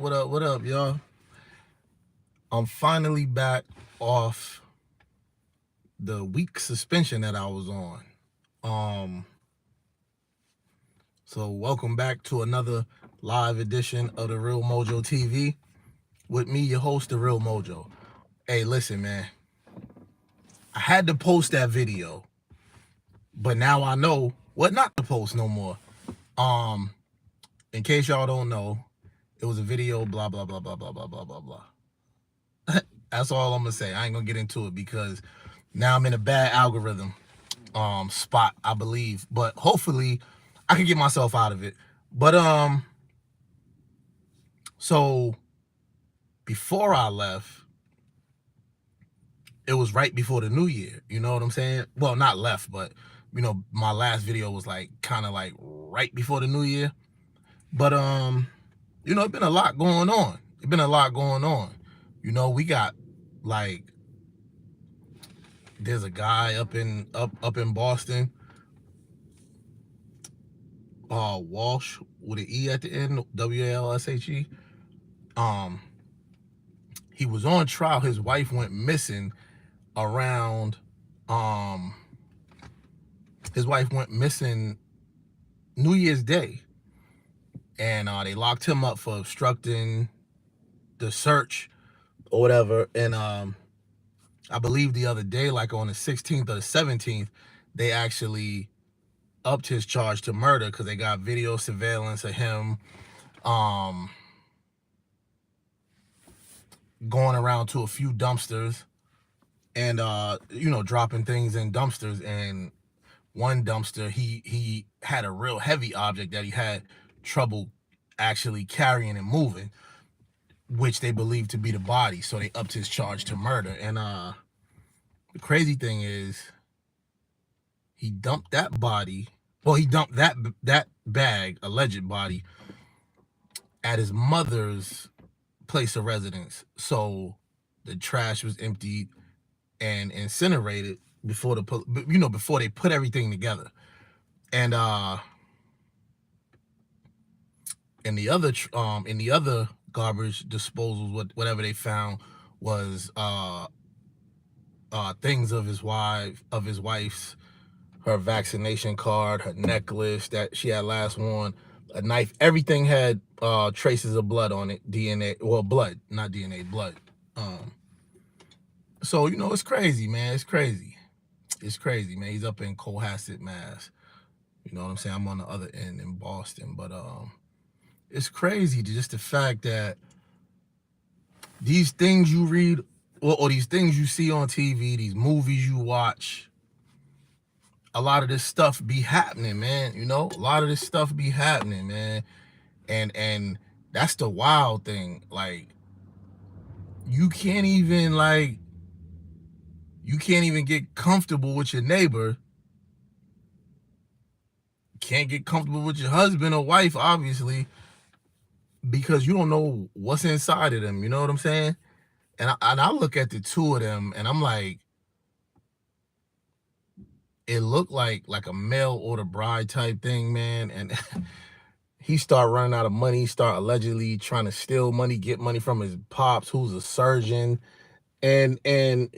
What up, y'all? I'm finally back off the week suspension that I was on. Um, so welcome back to another live edition of the Real Mojo TV with me, your host, the Real Mojo. Hey, listen, man, I had to post that video, but now I know what not to post no more. Um, in case y'all don't know, it was a video, blah blah blah blah blah blah blah blah blah. That's all I'm gonna say. I ain't gonna get into it because now I'm in a bad algorithm spot, I believe. But hopefully I can get myself out of it. But so before I left, it was right before the new year. You know what I'm saying? Well, not left, but my last video was like kind of like right before the new year. But it's been a lot going on. It's been a lot going on. We got like there's a guy up in Boston, Walsh with an E at the end, Walshe. Um, he was on trial. His wife went missing around. Um, his wife went missing New Year's Day, and they locked him up for obstructing the search or whatever. And I believe the other day, like on the 16th or the 17th, they actually upped his charge to murder because they got video surveillance of him um, going around to a few dumpsters and dropping things in dumpsters. And one dumpster, he had a real heavy object that he had trouble actually carrying and moving, which they believed to be the body. So they upped his charge to murder. And the crazy thing is, he dumped that body. Well, he dumped that bag, alleged body, at his mother's place of residence. So the trash was emptied and incinerated before before they put everything together. And in the other garbage disposals, whatever they found was things of his wife's, her vaccination card, her necklace that she had last worn, a knife. Everything had traces of blood on it, DNA. Well, blood, not DNA, blood. So it's crazy, man. It's crazy. It's crazy, man. He's up in Cohasset, Mass. You know what I'm saying? I'm on the other end in Boston, but it's crazy just the fact that these things you read or these things you see on TV, these movies you watch, a lot of this stuff be happening, man. A lot of this stuff be happening, man. And that's the wild thing. Like, you can't even get comfortable with your neighbor. Can't get comfortable with your husband or wife, obviously, because you don't know what's inside of them. You know what I'm saying? And I look at the two of them and I'm like, it looked like a mail order bride type thing, man. And he started running out of money, start allegedly trying to steal money, get money from his pops, who's a surgeon. And the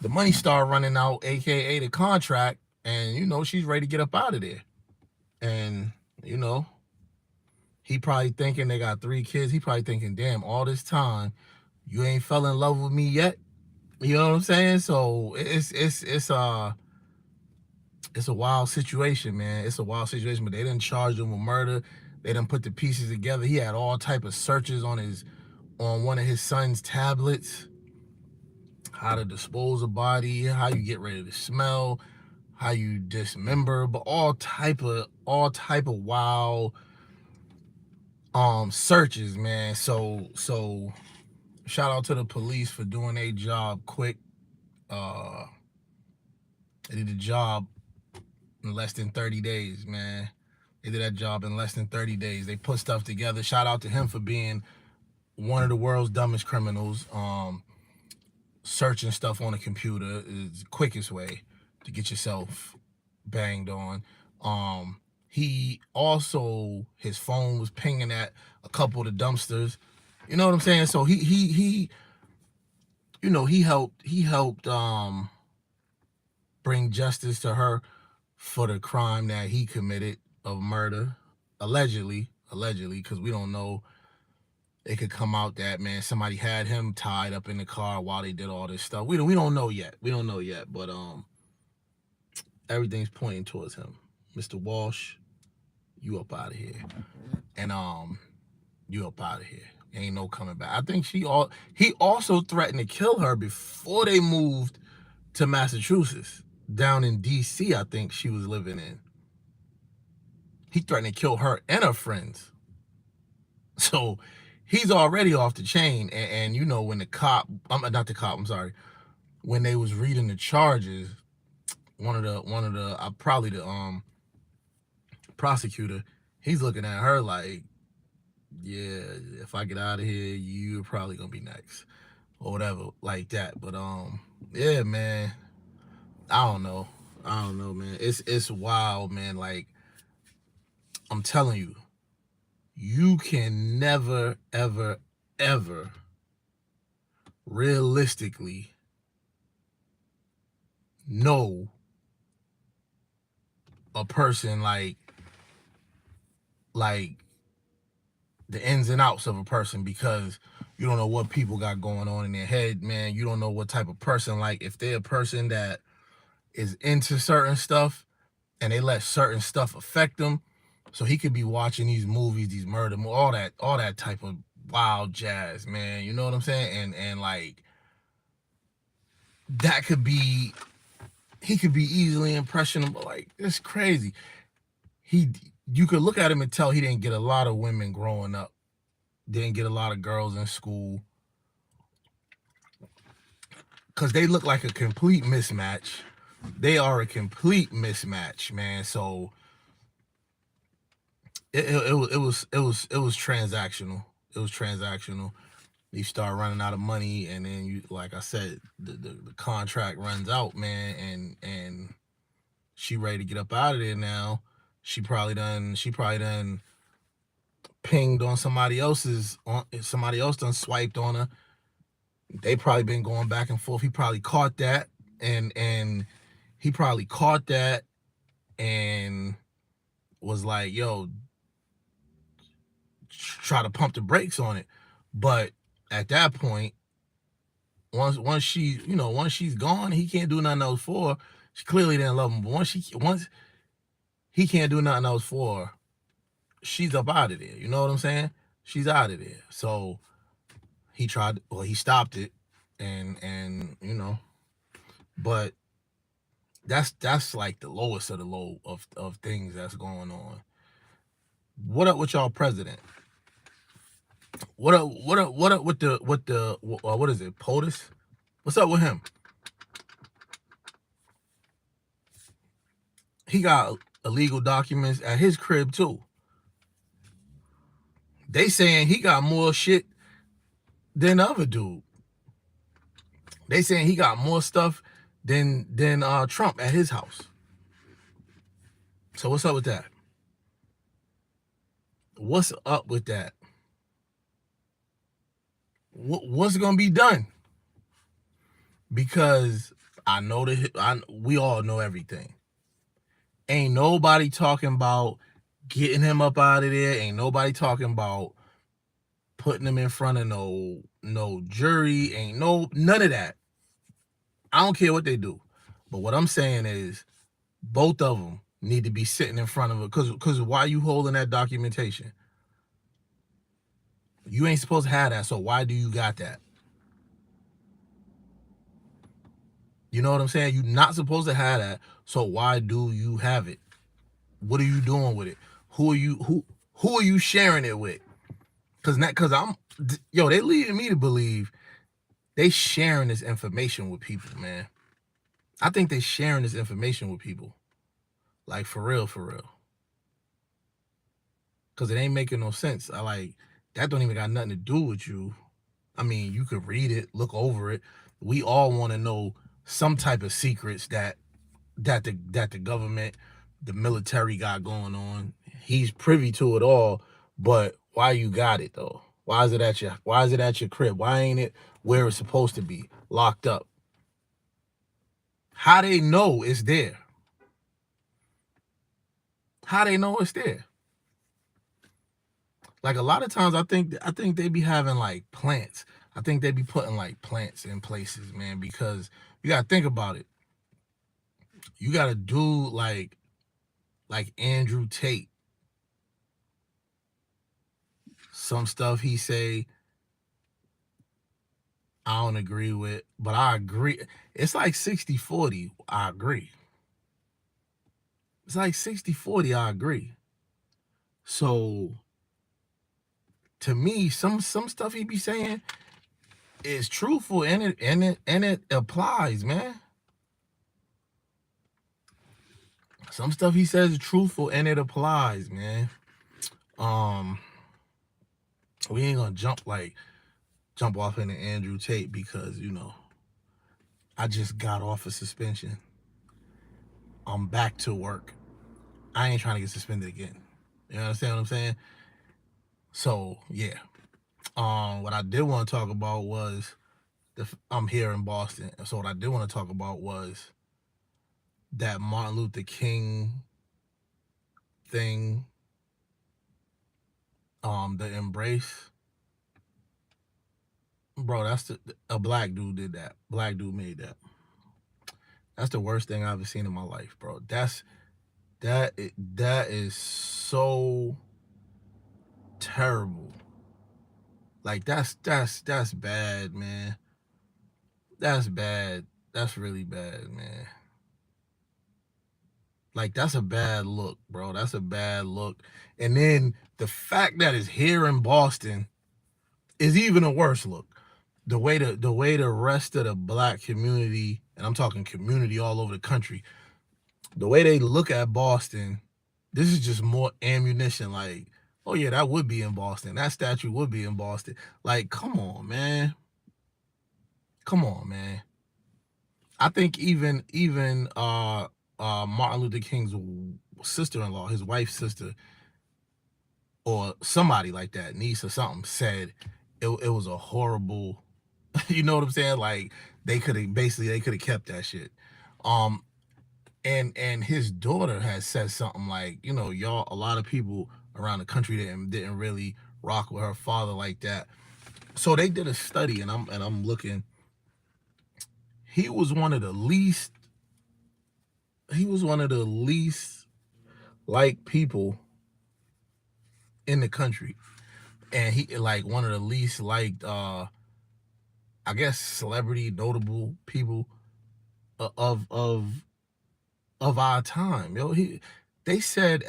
money started running out, aka the contract, and she's ready to get up out of there. And he probably thinking they got 3 kids. He probably thinking, damn, all this time you ain't fell in love with me yet. You know what I'm saying? So it's a wild situation, man. It's a wild situation, but they didn't charge him with murder. They didn't put the pieces together. He had all type of searches on one of his son's tablets. How to dispose a body, how you get rid of the smell, how you dismember, but all type of wild searches, man. So shout out to the police for doing their job quick. They did the job in less than 30 days, man. They did that job in less than 30 days. They put stuff together. Shout out to him for being one of the world's dumbest criminals. Searching stuff on a computer is the quickest way to get yourself banged on. He also, his phone was pinging at a couple of the dumpsters. You know what I'm saying? So he he helped bring justice to her for the crime that he committed of murder, allegedly, because we don't know. It could come out that, man, somebody had him tied up in the car while they did all this stuff. We don't know yet. We don't know yet, but everything's pointing towards him. Mr. Walsh, you up out of here, and you up out of here. Ain't no coming back. I think he also threatened to kill her before they moved to Massachusetts, down in D.C. I think she was living in. He threatened to kill her and her friends. So he's already off the chain. And you know, when the cop, not the cop, I'm sorry, when they was reading the charges, one of the probably the prosecutor, he's looking at her like, yeah, if I get out of here, you're probably gonna be next, or whatever, like that. But yeah, man, I don't know, man. It's wild, man. Like, I'm telling you, you can never, ever, ever realistically know a person like the ins and outs of a person, because you don't know what people got going on in their head, man. You don't know what type of person, like, if they're a person that is into certain stuff and they let certain stuff affect them. So he could be watching these movies, these murder, all that type of wild jazz, man. You know what I'm saying? And like, that could be, he could be easily impressionable. Like, it's crazy. You could look at him and tell he didn't get a lot of women growing up, didn't get a lot of girls in school, because they look like a complete mismatch. They are a complete mismatch, man. So it was transactional. It was transactional. You start running out of money, and then you, like I said, the contract runs out, man, and she ready to get up out of there now. She probably done pinged on somebody else's, somebody else done swiped on her. They probably been going back and forth. He probably caught that, and he probably caught that and was like, yo, try to pump the brakes on it. But at that point, once she's gone, he can't do nothing else for her. She clearly didn't love him. But once he can't do nothing else for her, she's up out of there. You know what I'm saying? She's out of there. So he stopped it, and you know, but that's like the lowest of the low of things that's going on. What up with y'all president? What up with the what is it, POTUS? What's up with him? He got illegal documents at his crib too. They saying he got more shit than the other dude. They saying he got more stuff than Trump at his house. So what's up with that? What's up with that? What's gonna be done? Because I know we all know everything. Ain't nobody talking about getting him up out of there. Ain't nobody talking about putting him in front of no jury. Ain't none of that. I don't care what they do. But what I'm saying is, both of them need to be sitting in front of it. Because why you holding that documentation? You ain't supposed to have that. So why do you got that? You know what I'm saying? You're not supposed to have that. So why do you have it? What are you doing with it? Who are you sharing it with? Cause they leading me to believe they sharing this information with people, man. I think they sharing this information with people. Like, for real. Cause it ain't making no sense. That don't even got nothing to do with you. I mean, you could read it, look over it. We all want to know some type of secrets that the government the military got going on. He's privy to it all, but why you got it though? Why is it at your crib? Why ain't it where it's supposed to be? Locked up. How they know it's there? How they know it's there? Like a lot of times I think they be having like plants. I think they be putting like plants in places, man, because you gotta think about it. You gotta do like Andrew Tate. Some stuff he say I don't agree with, but I agree. It's like 60-40. I agree. It's like 60-40. I agree. So to me, some stuff he be saying is truthful and it applies, man. Some stuff he says is truthful and it applies, man. We ain't gonna jump off into Andrew Tate because I just got off of suspension. I'm back to work. I ain't trying to get suspended again. You understand what I'm saying? So yeah. What I did want to talk about was I'm here in Boston. So what I did want to talk about was that Martin Luther King thing, the embrace. Bro, a black dude did that. Black dude made that. That's the worst thing I've ever seen in my life, bro. That is so terrible. Like that's bad, man. That's bad. That's really bad, man. Like that's a bad look, bro. That's a bad look. And then the fact that it's here in Boston is even a worse look. The way the rest of the black community, and I'm talking community all over the country, the way they look at Boston, this is just more ammunition. Like, oh yeah, that would be in Boston. That statue would be in Boston. Like, come on, man. Come on, man. I think even Martin Luther King's sister-in-law, his wife's sister, or somebody like that, niece or something, said it was a horrible. You know what I'm saying? Like they could have kept that shit. Um, and his daughter has said something like, y'all, a lot of people around the country didn't really rock with her father like that. So they did a study, and I'm looking. He was one of the least. He was one of the least liked people in the country, and he like one of the least liked, I guess, celebrity notable people of our time. They said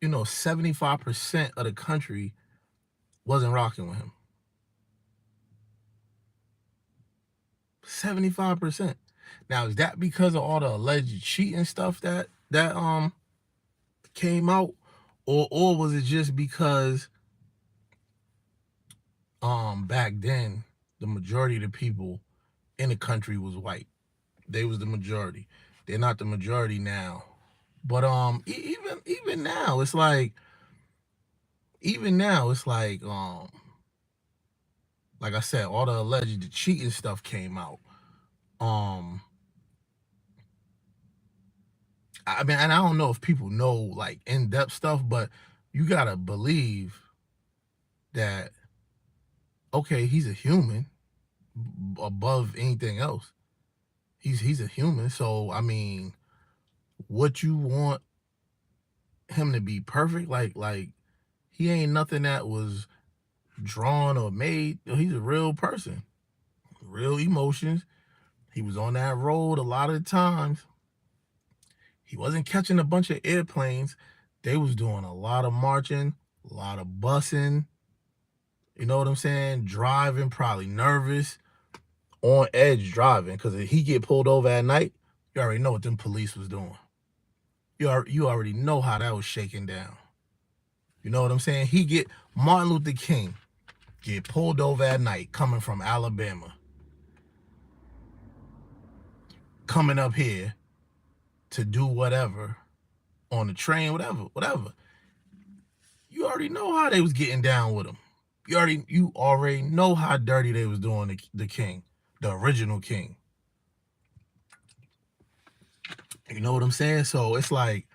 75% of the country wasn't rocking with him. 75%. Now, is that because of all the alleged cheating stuff that came out, or was it just because back then the majority of the people in the country was white? They was the majority. They're not the majority now. But even now, it's like like I said, all the alleged cheating stuff came out. Um, I mean, and I don't know if people know like in depth stuff, but you gotta believe that okay, he's a human above anything else. He's a human, so I mean, what you want him to be perfect? Like he ain't nothing that was drawn or made. He's a real person, real emotions. He was on that road a lot of the times. He wasn't catching a bunch of airplanes. They was doing a lot of marching, a lot of bussing. You know what I'm saying? Driving, probably nervous, on edge driving. Because if he get pulled over at night, you already know what them police was doing. You already know how that was shaking down. You know what I'm saying? Martin Luther King get pulled over at night coming from Alabama, coming up here to do whatever, on the train, whatever. You already know how they was getting down with him. You already know how dirty they was doing the king, the original king. You know what I'm saying? So it's like,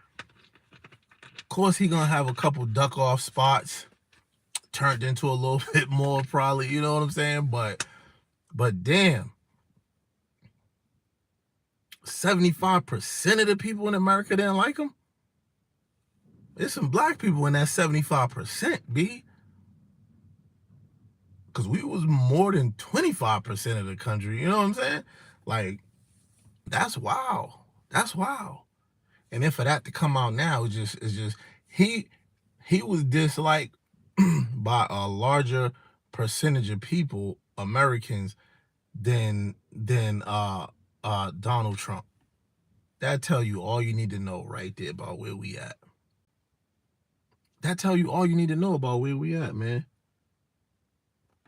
of course he gonna have a couple duck off spots turned into a little bit more probably, you know what I'm saying? But damn, 75% of the people in America didn't like him. There's some black people in that 75%, B. Because we was more than 25% of the country, you know what I'm saying? Like, that's wild. That's wild. And then for that to come out now, it's just he was disliked by a larger percentage of people, Americans, than Donald Trump. That tell you all you need to know right there about where we at. That tell you all you need to know about where we at, man.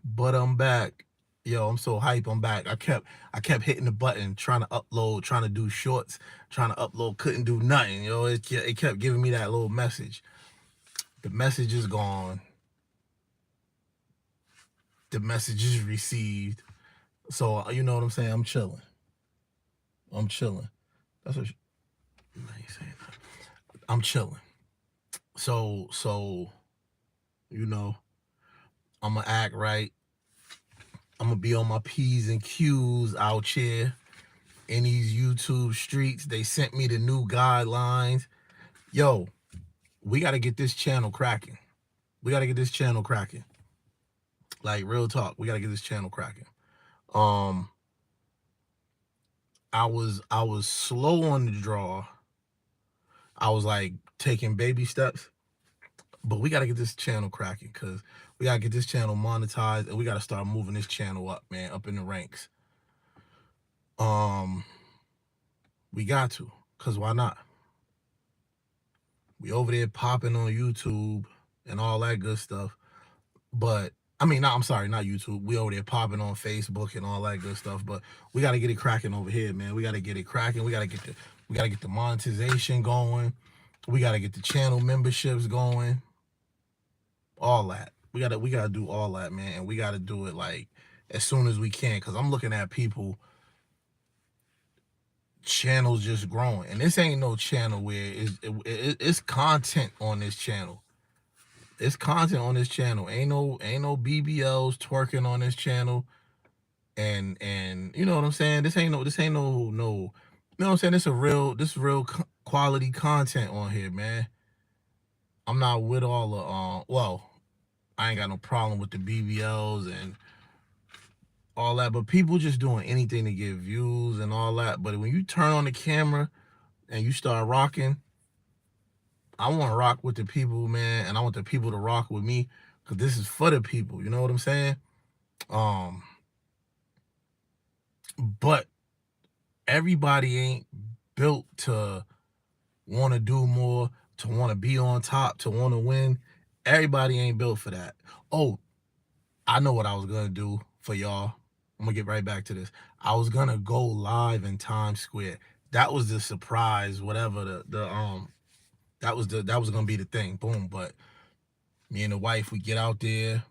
But I'm back. Yo, I'm so hype. I'm back. I kept hitting the button, trying to upload, trying to do shorts, trying to upload, couldn't do nothing. You know, it kept giving me that little message. The message is gone. The message is received. So you know what I'm saying? I'm chilling. I'm chilling. That's what. I ain't saying that. I'm chilling. So you know, I'm gonna act right. I'm gonna be on my P's and Q's out here in these YouTube streets. They sent me the new guidelines. Yo, we gotta get this channel cracking. We gotta get this channel cracking. Like, real talk, we gotta get this channel cracking. I was slow on the draw. I was like taking baby steps, but we gotta get this channel cracking because we gotta get this channel monetized and we gotta start moving this channel up, man, up in the ranks. We got to, cause why not? We over there popping on YouTube and all that good stuff, but I mean, I'm sorry, not YouTube. We over there popping on Facebook and all that good stuff, but we got to get it cracking over here, man. We got to get it cracking. We got to get the monetization going. We got to get the channel memberships going. All that. We got to do all that, man, and we got to do it like as soon as we can, cuz I'm looking at people channels just growing. And this ain't no channel where it's content on this channel. It's content on this channel. Ain't no BBLs twerking on this channel. And you know what I'm saying? This ain't no you know what I'm saying? This real quality content on here, man. I'm not with all the well, I ain't got no problem with the BBLs and all that, but people just doing anything to get views and all that. But when you turn on the camera and you start rocking, I want to rock with the people, man, and I want the people to rock with me because this is for the people. You know what I'm saying? But everybody ain't built to want to do more, to want to be on top, to want to win. Everybody ain't built for that. Oh, I know what I was gonna do for y'all. I'm gonna get right back to this. I was gonna go live in Times Square. That was the surprise, whatever that was gonna be the thing. Boom. But me and the wife, we get out there.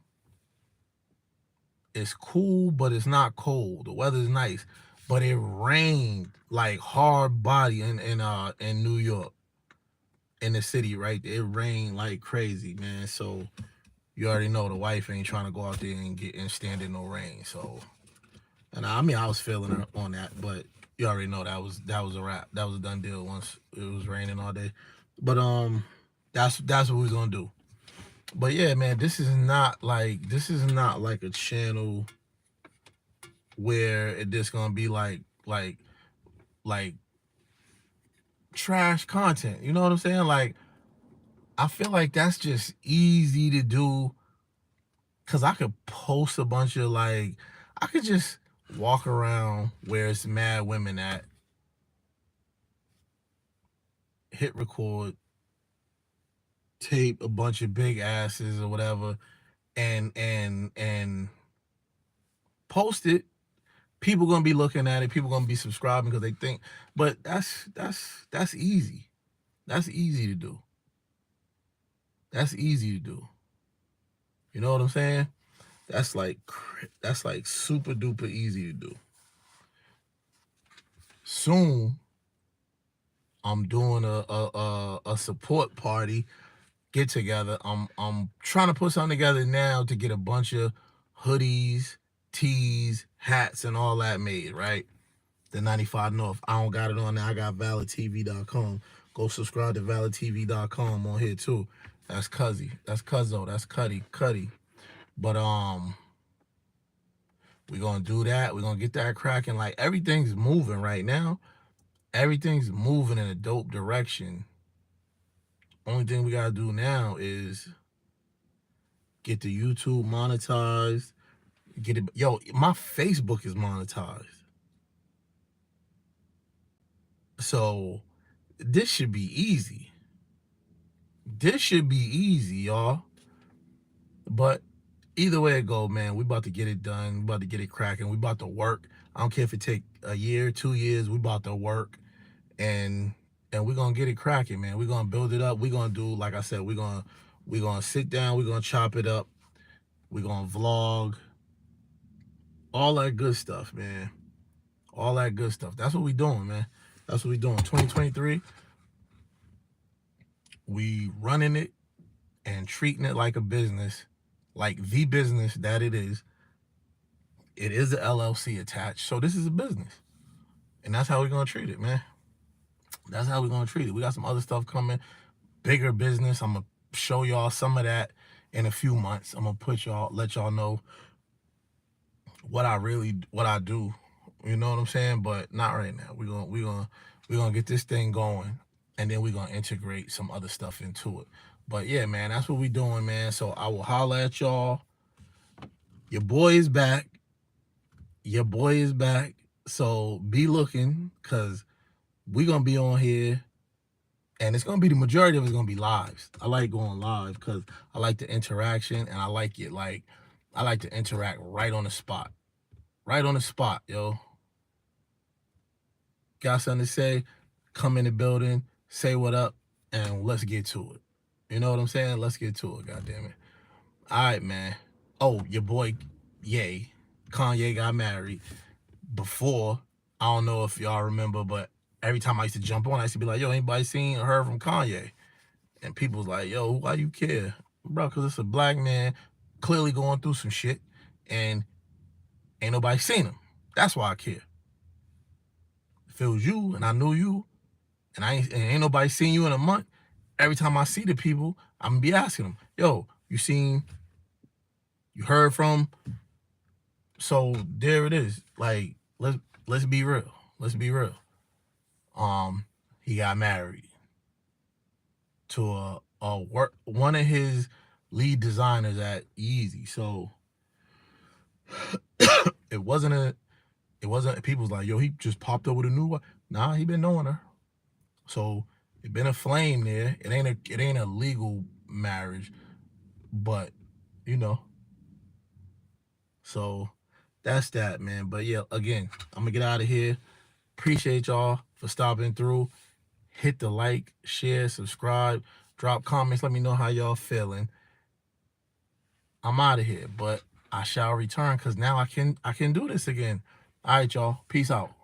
It's cool, but it's not cold. The weather's nice, but it rained like hard body in New York, in the city, right? It rained like crazy, man. So you already know the wife ain't trying to go out there and stand in no rain. So, and I mean, I was feeling her on that, but you already know that was a wrap. That was a done deal once it was raining all day. But that's what we was gonna do. But yeah, man, this is not like a channel where it just gonna be like trash content. You know what I'm saying? Like, I feel like that's just easy to do because I could post a bunch of I could just walk around where it's mad women at, hit record, tape a bunch of big asses or whatever, and post it. People gonna be looking at it. People gonna be subscribing because they think. But that's easy. That's easy to do. That's easy to do. You know what I'm saying? That's like super duper easy to do. Soon, I'm doing a support party get together. I'm trying to put something together now to get a bunch of hoodies, tees, hats, and all that made, right? The 95 North. I don't got it on there. I got validtv.com. Go subscribe to validtv.com on here too. That's Cuzzy. That's Cuzzo. That's Cuddy. But we're gonna do that. We're gonna get that cracking. Like everything's moving right now. Everything's moving in a dope direction. Only thing we gotta do now is get the YouTube monetized. Get it. Yo, my Facebook is monetized. So this should be easy. This should be easy, y'all. But either way it go, man, we about to get it done. We about to get it cracking. We about to work. I don't care if it take a year, 2 years. We about to work, and we're gonna get it cracking, man. We're gonna build it up. We're gonna do, like I said, we're gonna sit down. We're gonna chop it up. We're gonna vlog. All that good stuff, man. All that good stuff. That's what we doing, man. That's what we doing. 2023. We running it and treating it like a business, like the business that it is. It is an LLC attached, so this is a business, and that's how we're gonna treat it, man. That's how we're gonna treat it. We got some other stuff coming, bigger business. I'm gonna show y'all some of that in a few months. I'm gonna let y'all know what I do. You know what I'm saying? But not right now. We're gonna get this thing going, and then we're gonna integrate some other stuff into it. But yeah, man, that's what we doing, man. So I will holler at y'all. Your boy is back. Your boy is back. So be looking, cause we're gonna be on here, and it's gonna be, the majority of it's gonna be lives. I like going live because I like the interaction, and I like to interact right on the spot. Right on the spot, yo. Got something to say, come in the building, say what up, and let's get to it. You know what I'm saying? Let's get to it, goddamn it. All right, man. Oh, your boy, Ye, Kanye got married. Before, I don't know if y'all remember, but every time I used to jump on, I used to be like, yo, anybody seen or heard from Kanye? And people was like, yo, why you care? Bro, because it's a black man clearly going through some shit, and ain't nobody seen him. That's why I care. If it was you and I knew you, and ain't nobody seen you in a month, every time I see the people, I'm gonna be asking them, yo, you heard from? So there it is. Like, let's be real. Let's be real. He got married to one of his lead designers at Yeezy. So it wasn't people's like, yo, he just popped up with a new one. Nah, he been knowing her. So it been a flame there. It ain't a legal marriage, but you know. So that's that, man. But yeah, again, I'm gonna get out of here. Appreciate y'all for stopping through. Hit the like, share, subscribe, drop comments. Let me know how y'all feeling. I'm out of here, but I shall return because now I can do this again. All right, y'all. Peace out.